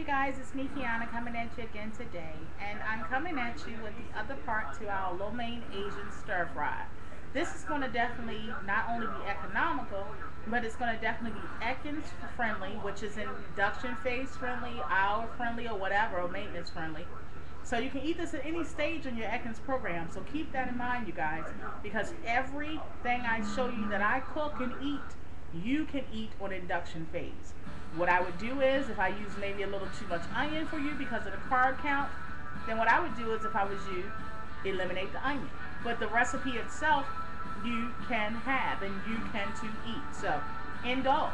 you guys, it's me Kiana coming at you again today, and I'm coming at you with the other part to our lo mein Asian stir fry. This is going to definitely not only be economical, but it's going to definitely be Atkins friendly, which is induction phase friendly, hour friendly, or whatever, or maintenance friendly. So you can eat this at any stage in your Atkins program. So keep that in mind, you guys, because everything I show you that I cook and eat, you can eat on induction phase. What I would do is, if I use maybe a little too much onion for you because of the carb count, then what I would do is, if I was you, eliminate the onion. But the recipe itself, you can have and you can to eat. So indulge.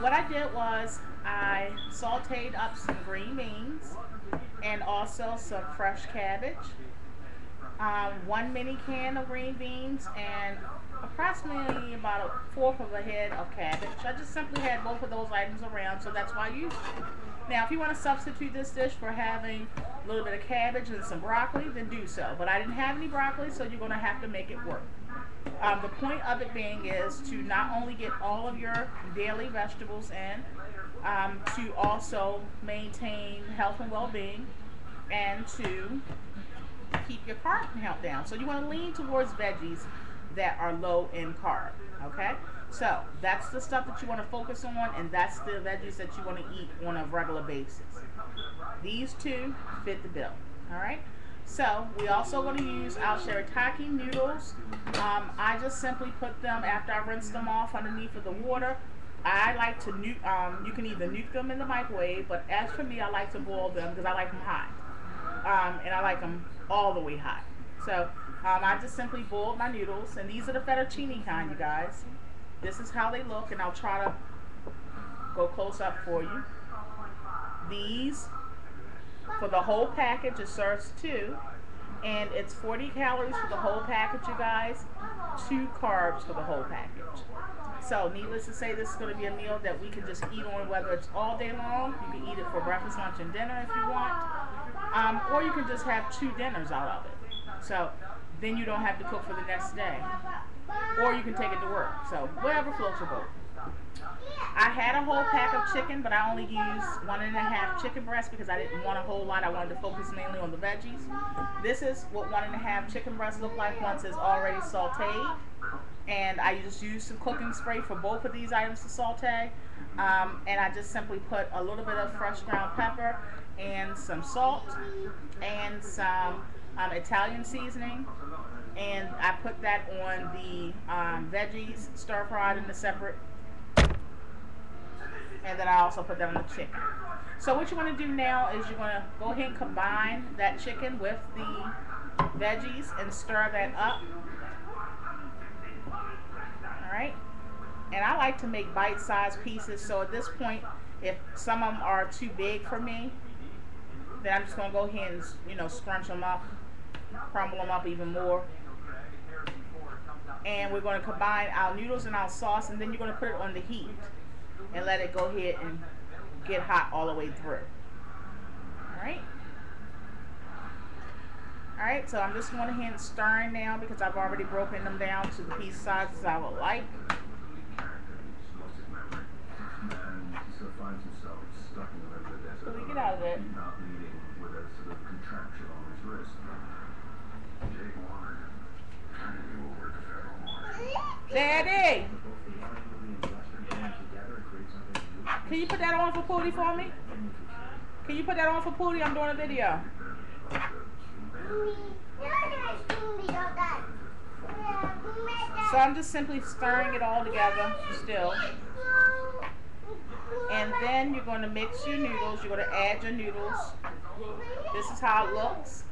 What I did was I sauteed up some green beans and also some fresh cabbage, one mini can of green beans, and approximately about a fourth of a head of cabbage. I just simply had both of those items around, so that's why I used it. Now, if you want to substitute this dish for having a little bit of cabbage and some broccoli, then do so. But I didn't have any broccoli, so you're going to have to make it work. The point of it being is to not only get all of your daily vegetables in, to also maintain health and well-being, and to keep your carb count down. So you want to lean towards veggies that are low in carb, okay? So that's the stuff that you want to focus on, and that's the veggies that you want to eat on a regular basis. These two fit the bill, all right? So we also going to use our shirataki noodles. I just simply put them, after I rinse them off underneath of the water. I like to nuke, you can either nuke them in the microwave, but as for me, I like to boil them because I like them hot. And I like them all the way hot. So I just simply boiled my noodles, and these are the fettuccine kind, you guys. This is how they look, and I'll try to go close up for you. These, for the whole package, it serves 2, and it's 40 calories for the whole package, you guys, 2 carbs for the whole package. So needless to say, this is going to be a meal that we can just eat on, whether it's all day long. You can eat it for breakfast, lunch, and dinner if you want, or you can just have 2 dinners out of it. So then you don't have to cook for the next day, or you can take it to work. So whatever floats your boat. I had a whole pack of chicken, but I only used 1.5 chicken breasts because I didn't want a whole lot. I wanted to focus mainly on the veggies. This is what 1.5 chicken breasts look like once it's already sauteed. And I just used some cooking spray for both of these items to saute. And I just simply put a little bit of fresh ground pepper and some salt and some Italian seasoning. And I put that on the veggies, stir-fried in a separate. And then I also put that on the chicken. So what you want to do now is you're going to go ahead and combine that chicken with the veggies and stir that up. Alright, and I like to make bite-sized pieces, so at this point, if some of them are too big for me, then I'm just going to go ahead and, scrunch them up, crumble them up even more. And we're going to combine our noodles and our sauce, and then you're going to put it on the heat and let it go ahead and get hot all the way through. Alright. Alright, so I'm just going ahead and stirring now because I've already broken them down to the piece sizes I would like. So we get out of it. Daddy! Can you put that on for Pootie for me? Can you put that on for Pootie? I'm doing a video. So I'm just simply stirring it all together still. And then you're going to mix your noodles. You're going to add your noodles. This is how it looks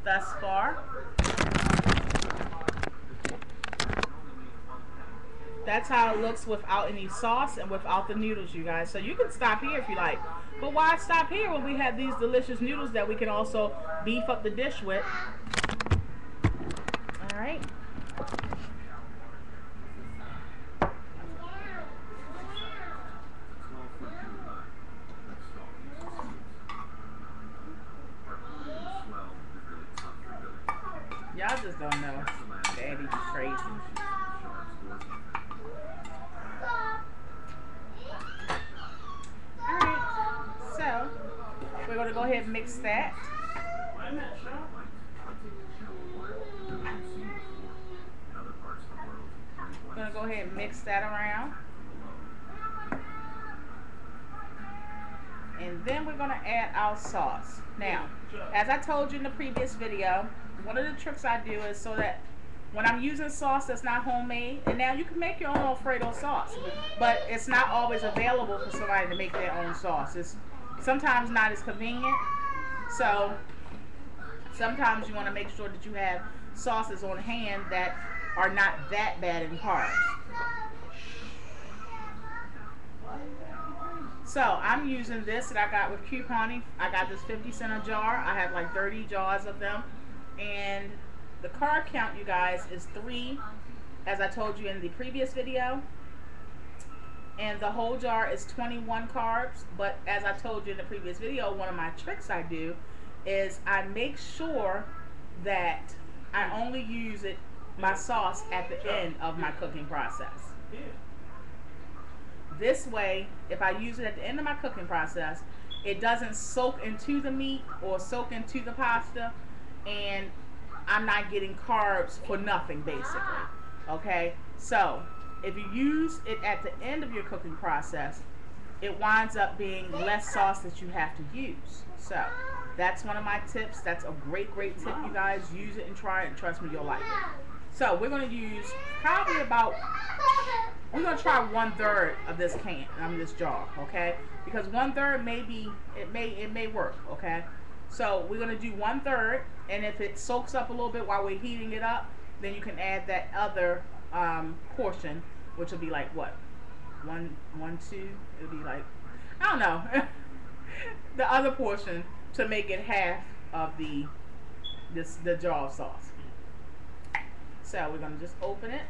thus far. That's how it looks without any sauce and without the noodles, you guys. So you can stop here if you like. But why stop here when we have these delicious noodles that we can also beef up the dish with? Alright. Y'all just don't know. Daddy's crazy. ahead and mix that. I'm going to go ahead and mix that around. And then we're going to add our sauce. Now, as I told you in the previous video, one of the tricks I do is so that when I'm using sauce that's not homemade, and now you can make your own Alfredo sauce, but it's not always available for somebody to make their own sauce. It's sometimes not as convenient. So sometimes you want to make sure that you have sauces on hand that are not that bad in carbs. So I'm using this that I got with couponing. I got this 50-cent a jar. I have like 30 jars of them. And the carb count, you guys, is 3, as I told you in the previous video. And the whole jar is 21 carbs. But as I told you in the previous video, one of my tricks I do is I make sure that I only use my sauce at the end of my cooking process. This way, if I use it at the end of my cooking process, it doesn't soak into the meat or soak into the pasta, and I'm not getting carbs for nothing, basically. Okay? So, if you use it at the end of your cooking process, it winds up being less sauce that you have to use. So, that's one of my tips. That's a great, great tip, you guys. Use it and try it, and trust me, you'll like it. So, we're going to use probably about... We're going to try 1/3 of this can, this jar, okay? Because 1/3 it may work, okay? So we're going to do 1/3, and if it soaks up a little bit while we're heating it up, then you can add that other portion, which will be like what? 1, 2, it'll be like, I don't know, the other portion to make it half of the jar of sauce. So we're going to just open it.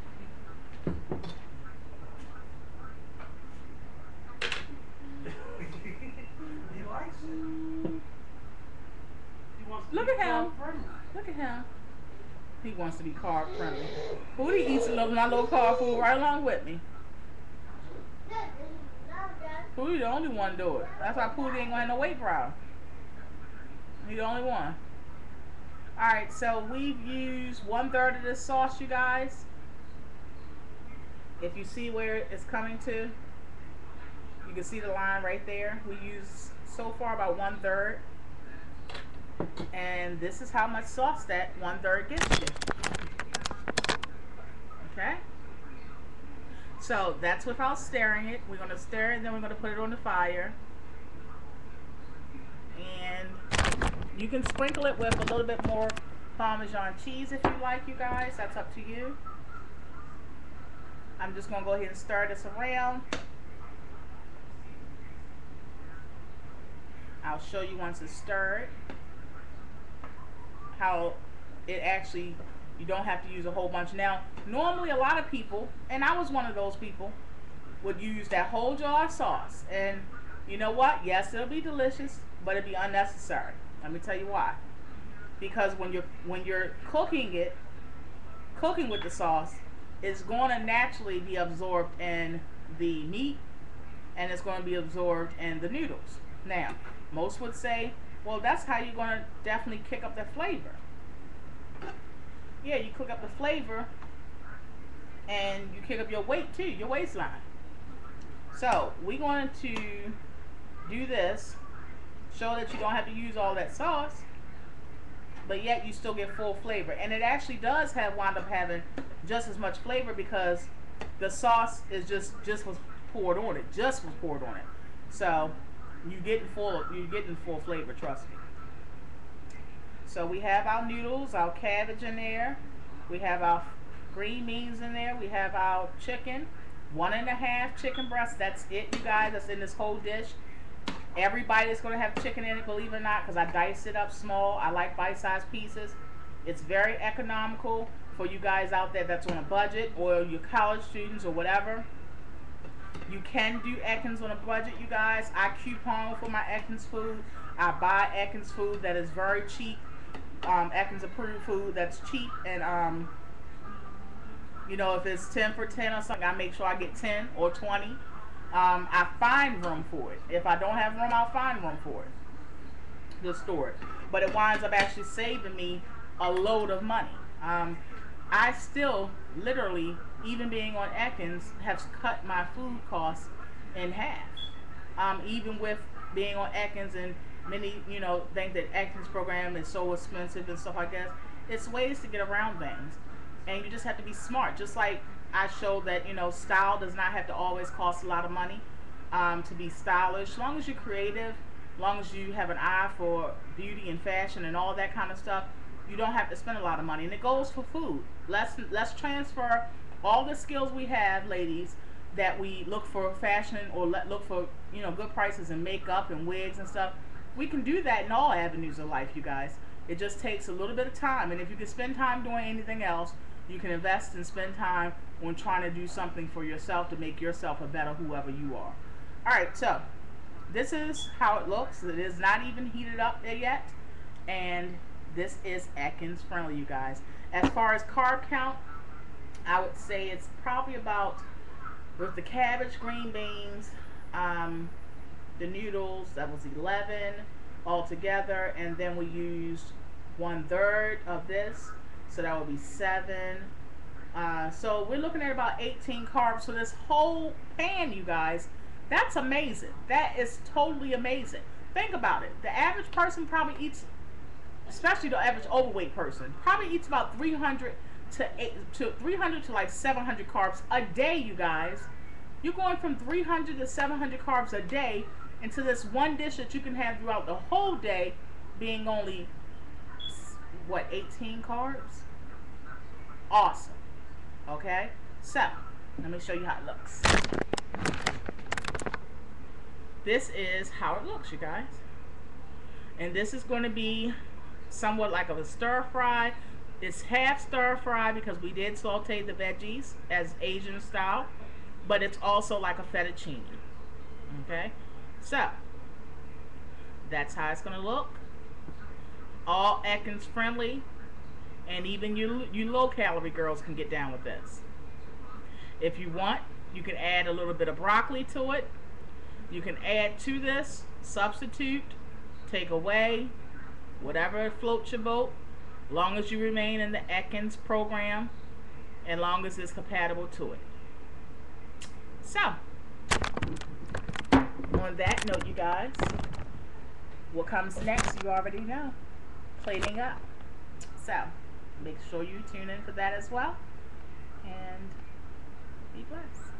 Look at him. Look at him. He wants to be carb friendly. Pootie eats my little carb food right along with me. Pootie the only one do it. That's why Pootie ain't gonna have no weight problem. He the only one. Alright, so we've used 1/3 of this sauce, you guys. If you see where it's coming to, you can see the line right there. We use so far about 1/3. And this is how much sauce that 1/3 gives you. Okay? So that's without stirring it. We're going to stir it, and then we're going to put it on the fire. And you can sprinkle it with a little bit more Parmesan cheese if you like, you guys. That's up to you. I'm just going to go ahead and stir this around. I'll show you once it's stirred how it actually, you don't have to use a whole bunch. Now, normally a lot of people, and I was one of those people, would use that whole jar of sauce. And you know what? Yes, it'll be delicious, but it'll be unnecessary. Let me tell you why. Because when you're cooking with the sauce, it's going to naturally be absorbed in the meat, and it's going to be absorbed in the noodles. Now, most would say, well, that's how you're going to definitely kick up the flavor. Yeah, you cook up the flavor, and you kick up your weight too, your waistline. So we're going to do this, show that you don't have to use all that sauce, but yet you still get full flavor. And it actually does wind up having just as much flavor, because the sauce is just was poured on it, So you're getting full flavor, trust me. So we have our noodles, our cabbage in there. We have our green beans in there. We have our chicken, 1.5 chicken breasts. That's it, you guys. That's in this whole dish. Everybody is going to have chicken in it, believe it or not, because I diced it up small. I like bite-sized pieces. It's very economical for you guys out there that's on a budget, or your college students or whatever. You can do Atkins on a budget, you guys. I coupon for my Atkins food. I buy Atkins food that is very cheap. Atkins approved food that's cheap, and you know, if it's 10 for 10 or something, I make sure I get 10 or 20. I find room for it. If I don't have room, I'll find room for it. to store it. But it winds up actually saving me a load of money. I still literally, even being on Atkins, have cut my food costs in half. Even with being on Atkins, and many, think that Atkins program is so expensive and stuff like that. It's ways to get around things, and you just have to be smart. Just like I showed that, style does not have to always cost a lot of money to be stylish. As long as you're creative, as long as you have an eye for beauty and fashion and all that kind of stuff, you don't have to spend a lot of money. And it goes for food. Let's transfer all the skills we have, ladies, that we look for fashion or look for good prices in makeup and wigs and stuff. We can do that in all avenues of life, you guys. It just takes a little bit of time, and if you can spend time doing anything else, you can invest and spend time on trying to do something for yourself to make yourself a better whoever you are. Alright, so this is how it looks. It is not even heated up there yet, and this is Atkins friendly, you guys. As far as carb count, I would say it's probably about, with the cabbage, green beans, the noodles, that was 11 altogether, and then we used 1/3 of this, so that would be 7. So we're looking at about 18 carbs for this whole pan, you guys. That's amazing. That is totally amazing. Think about it. The average person probably eats, especially the average overweight person, probably eats about 300 to like 700 carbs a day, you guys. You're going from 300 to 700 carbs a day into this one dish that you can have throughout the whole day, being only, what, 18 carbs? Awesome. Okay? So, let me show you how it looks. This is how it looks, you guys. And this is going to be somewhat like a stir fry. It's half stir fry because we did saute the veggies as Asian style, but it's also like a fettuccine. Okay? So, that's how it's going to look. All Atkins friendly, and even you low calorie girls can get down with this. If you want, you can add a little bit of broccoli to it. You can add to this, substitute, take away, whatever floats your boat, long as you remain in the Atkins program, and long as it's compatible to it. So, on that note, you guys, what comes next, you already know. Plating up. So, make sure you tune in for that as well. And be blessed.